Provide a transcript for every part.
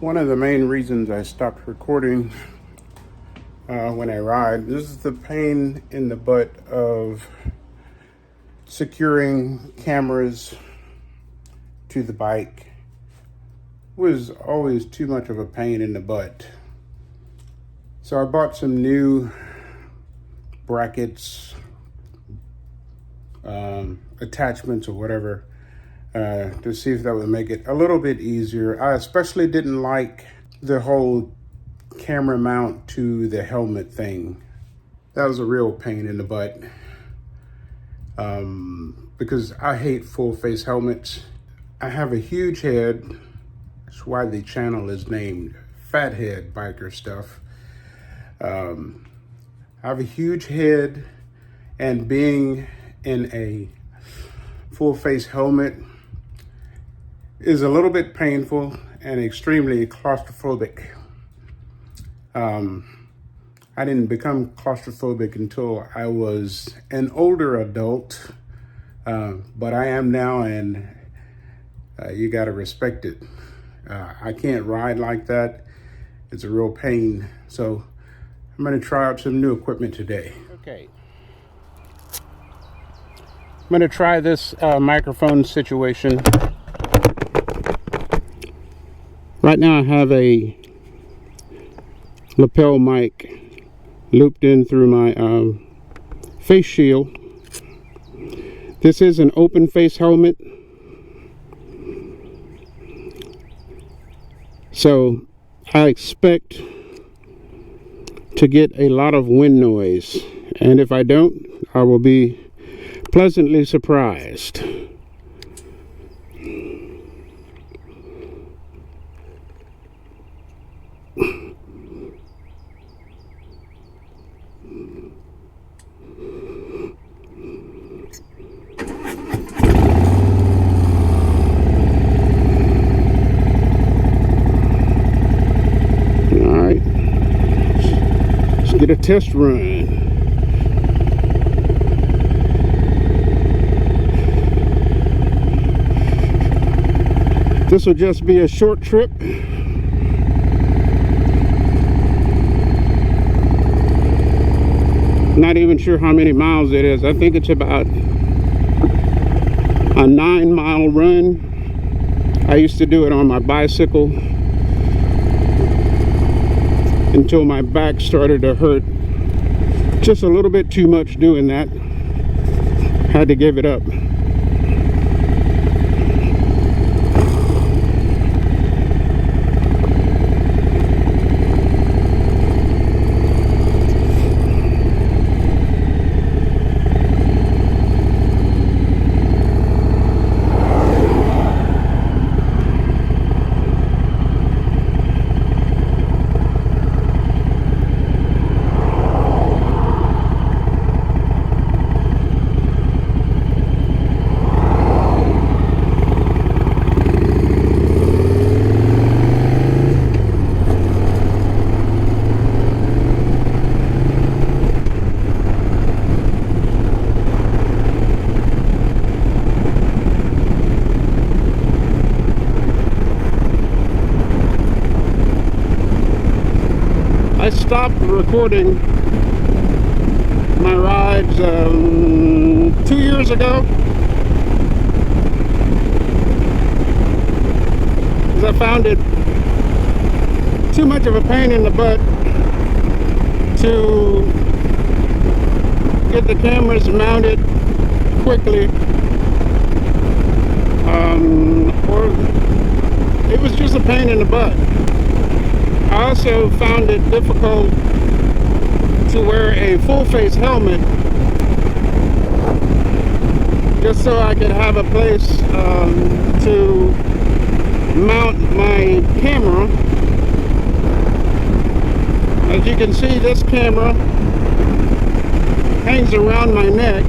One of the main reasons I stopped recording when I ride, this is the pain in the butt of securing cameras to the bike. Was always too much of a pain in the butt. So I bought some new brackets, attachments or whatever, to see if that would make it a little bit easier. I especially didn't like the whole camera mount to the helmet thing. That was a real pain in the butt, because I hate full face helmets. I have a huge head. That's why the channel is named Fathead Biker Stuff. I have a huge head, and being in a full face helmet is a little bit painful and extremely claustrophobic. I didn't become claustrophobic until I was an older adult, but I am now, and you gotta respect it. I can't ride like that. It's a real pain. So I'm gonna try out some new equipment today. Okay. I'm gonna try this microphone situation. Right now I have a lapel mic looped in through my face shield. This is an open face helmet, so I expect to get a lot of wind noise, and if I don't, I will be pleasantly surprised. Get a test run. This will just be a short trip. Not even sure how many miles it is. I think it's about a 9-mile run. I used to do it on my bicycle until my back started to hurt just a little bit too much doing that. Had to give it up. I stopped recording my rides 2 years ago, because I found it too much of a pain in the butt to get the cameras mounted quickly, or it was just a pain in the butt. I also found it difficult to wear a full face helmet just so I could have a place to mount my camera. As you can see, this camera hangs around my neck.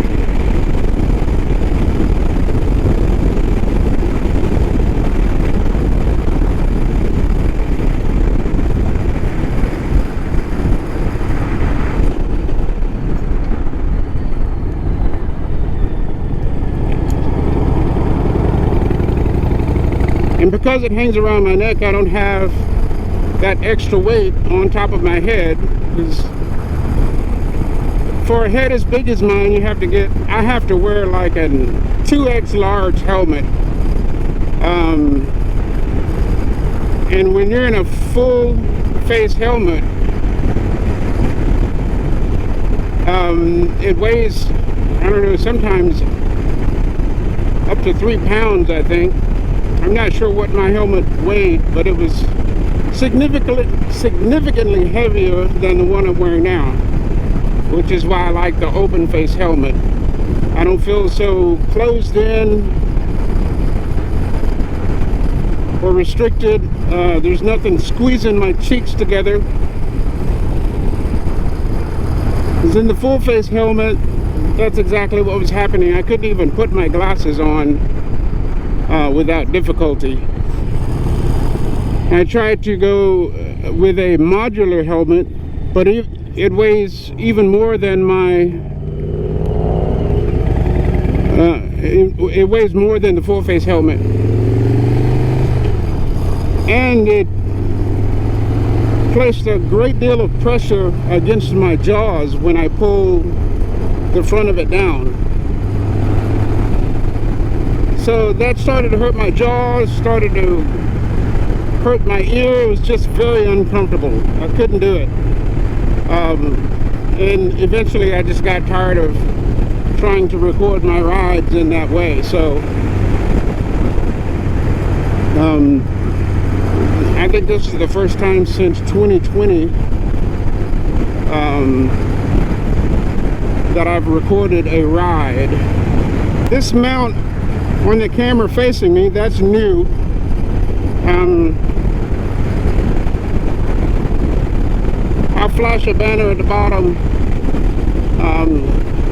And because it hangs around my neck, I don't have that extra weight on top of my head. Because for a head as big as mine, I have to wear like a 2x large helmet. And when you're in a full face helmet, it weighs, I don't know, sometimes up to 3 pounds, I think. I'm not sure what my helmet weighed, but it was significantly heavier than the one I'm wearing now, which is why I like the open face helmet. I don't feel so closed in or restricted. There's nothing squeezing my cheeks together. Because in the full face helmet, that's exactly what was happening. I couldn't even put my glasses on without difficulty. I tried to go with a modular helmet, but it weighs even more than it weighs more than the full face helmet. And it placed a great deal of pressure against my jaws when I pulled the front of it down. So that started to hurt my jaws, started to hurt my ear. It was just very uncomfortable. I couldn't do it. And eventually I just got tired of trying to record my rides in that way. So I think this is the first time since 2020 that I've recorded a ride. This mount on the camera facing me, that's new. I'll flash a banner at the bottom,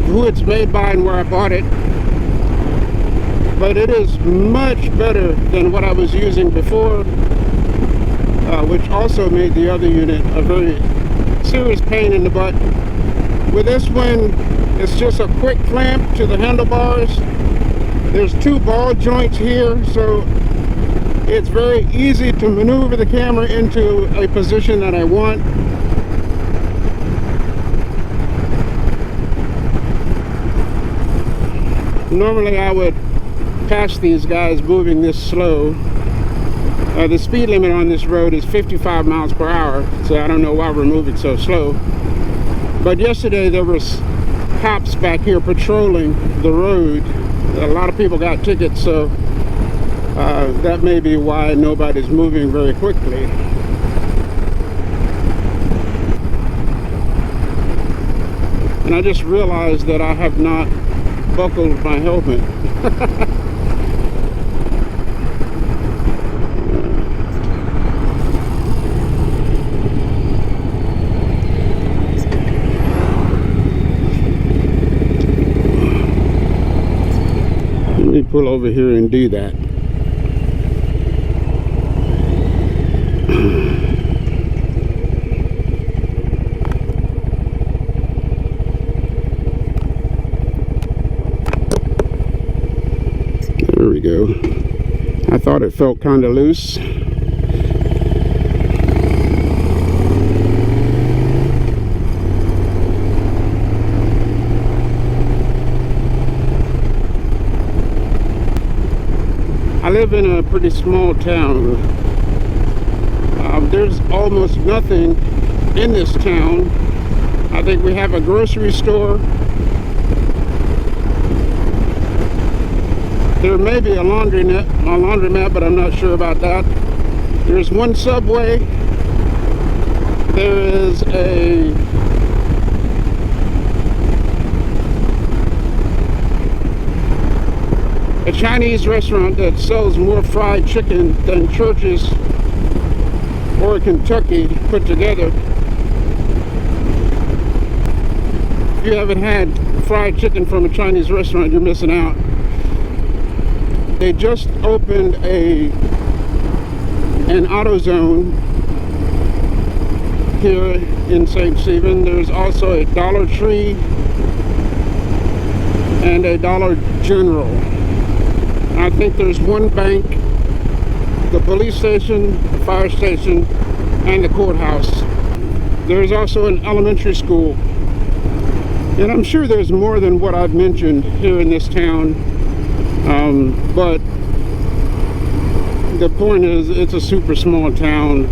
who it's made by and where I bought it. But it is much better than what I was using before, which also made the other unit a very serious pain in the butt. With this one, it's just a quick clamp to the handlebars. There's 2 ball joints here, so it's very easy to maneuver the camera into a position that I want. Normally I would pass these guys moving this slow. The speed limit on this road is 55 miles per hour, so I don't know why we're moving so slow. But yesterday there was cops back here patrolling the road. A lot of people got tickets, so that may be why nobody's moving very quickly. And I just realized that I have not buckled my helmet. Let me pull over here and do that. There we go. I thought it felt kind of loose. I live in a pretty small town. There's almost nothing in this town. I think we have a grocery store. There may be a laundromat, but I'm not sure about that. There's one Subway. There is a Chinese restaurant that sells more fried chicken than Church's or Kentucky put together. If you haven't had fried chicken from a Chinese restaurant, you're missing out. They just opened an AutoZone here in St. Stephen. There's also a Dollar Tree and a Dollar General. I think there's one bank, the police station, the fire station, and the courthouse. There's also an elementary school. And I'm sure there's more than what I've mentioned here in this town. But the point is, it's a super small town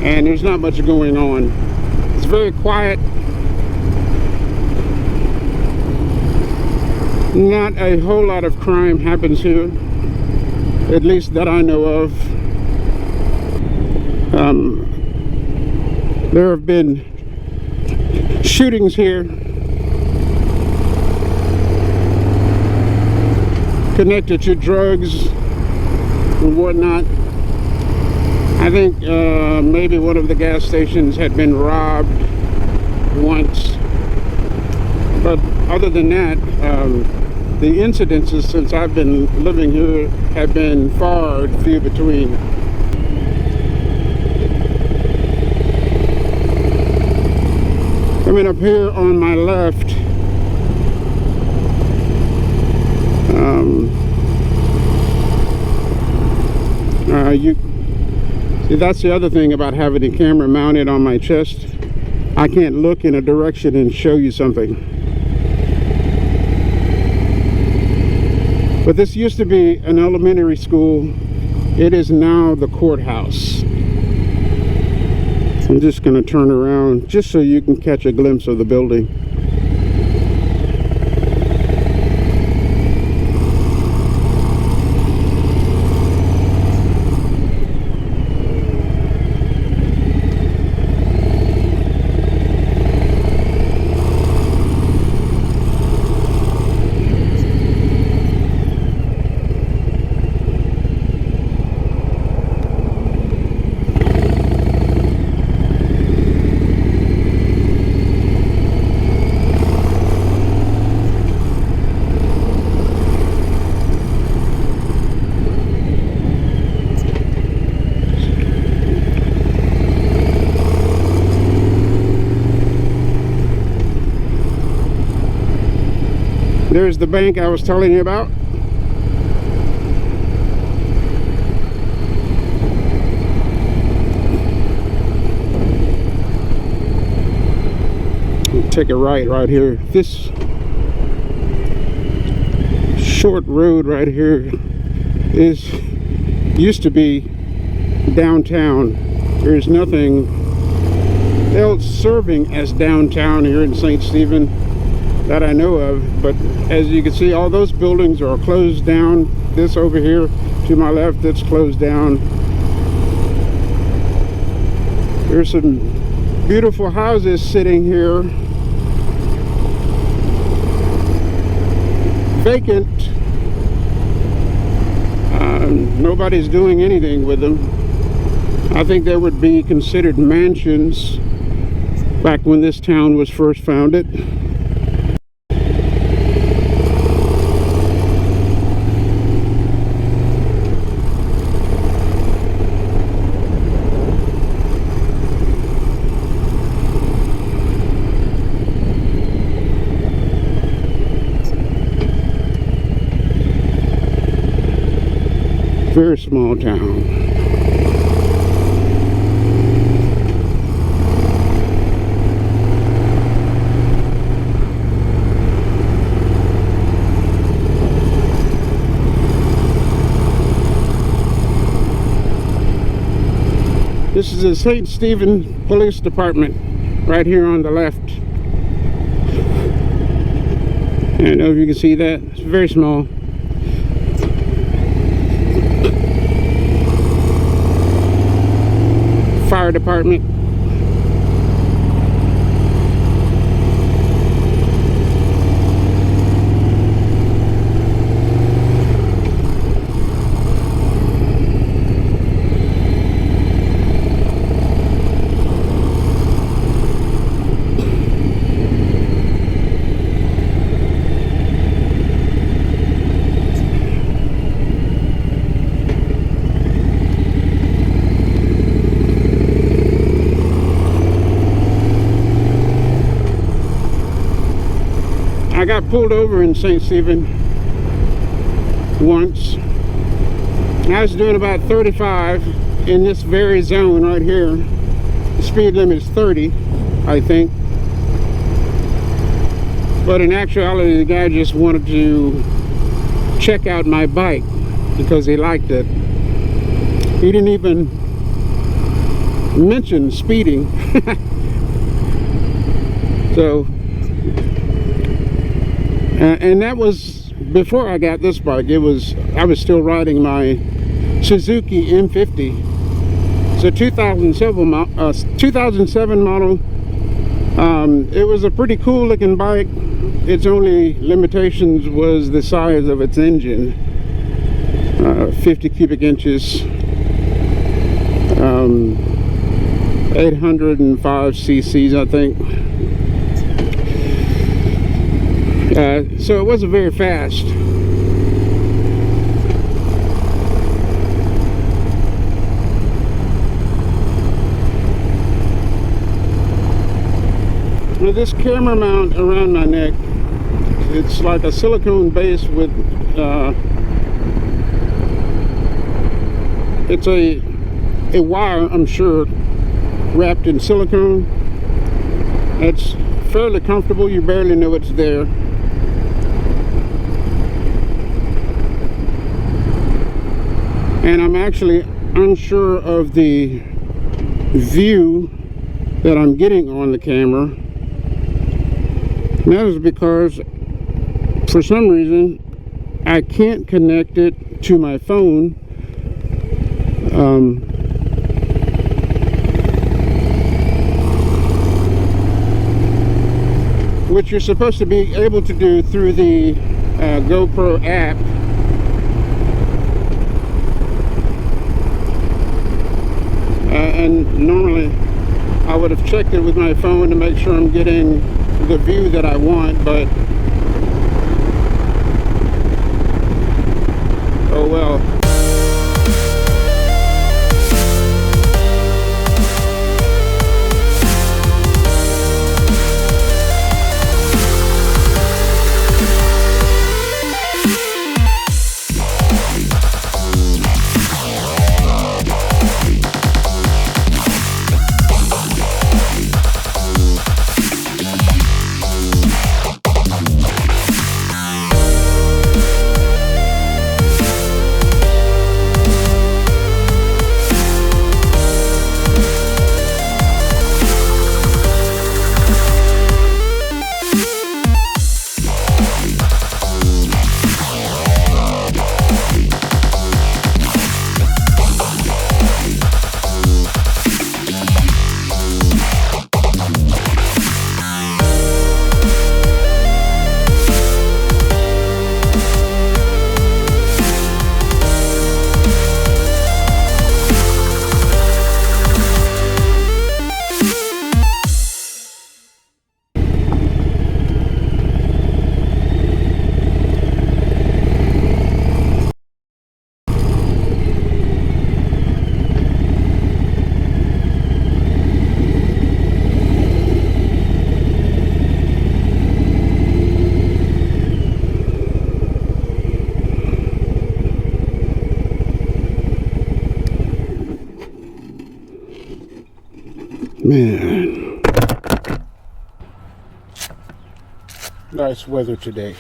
and there's not much going on. It's very quiet. Not a whole lot of crime happens here, at least that I know of. There have been shootings here connected to drugs and whatnot. I think maybe one of the gas stations had been robbed once, but other than that, the incidences since I've been living here have been far and few between. Coming up here on my left, you see, that's the other thing about having the camera mounted on my chest. I can't look in a direction and show you something. But this used to be an elementary school. It is now the courthouse. I'm just going to turn around just so you can catch a glimpse of the building. There's the bank I was telling you about. Take a right here. This short road right here used to be downtown. There's nothing else serving as downtown here in St. Stephen that I know of, but as you can see, all those buildings are closed down. This over here to my left, that's closed down. There's some beautiful houses sitting here, vacant. Nobody's doing anything with them. I think they would be considered mansions back when this town was first founded. Very small town. This is the St. Stephen Police Department right here on the left. I don't know if you can see that. It's very small. Fire department. I got pulled over in St. Stephen once. I was doing about 35 in this very zone right here. The speed limit is 30, I think. But in actuality, the guy just wanted to check out my bike because he liked it. He didn't even mention speeding. So, and that was before I got this bike. I was still riding my Suzuki M50. It's a 2007 model. It was a pretty cool looking bike. Its only limitations was the size of its engine. 50 cubic inches, 805 cc's, I think. So it wasn't very fast. Now this camera mount around my neck, it's like a silicone base with it's a wire, I'm sure, wrapped in silicone. It's fairly comfortable. You barely know it's there. And I'm actually unsure of the view that I'm getting on the camera. And that is because for some reason I can't connect it to my phone. Which you're supposed to be able to do through the GoPro app. And normally I would have checked it with my phone to make sure I'm getting the view that I want, but oh well. Man, nice weather today.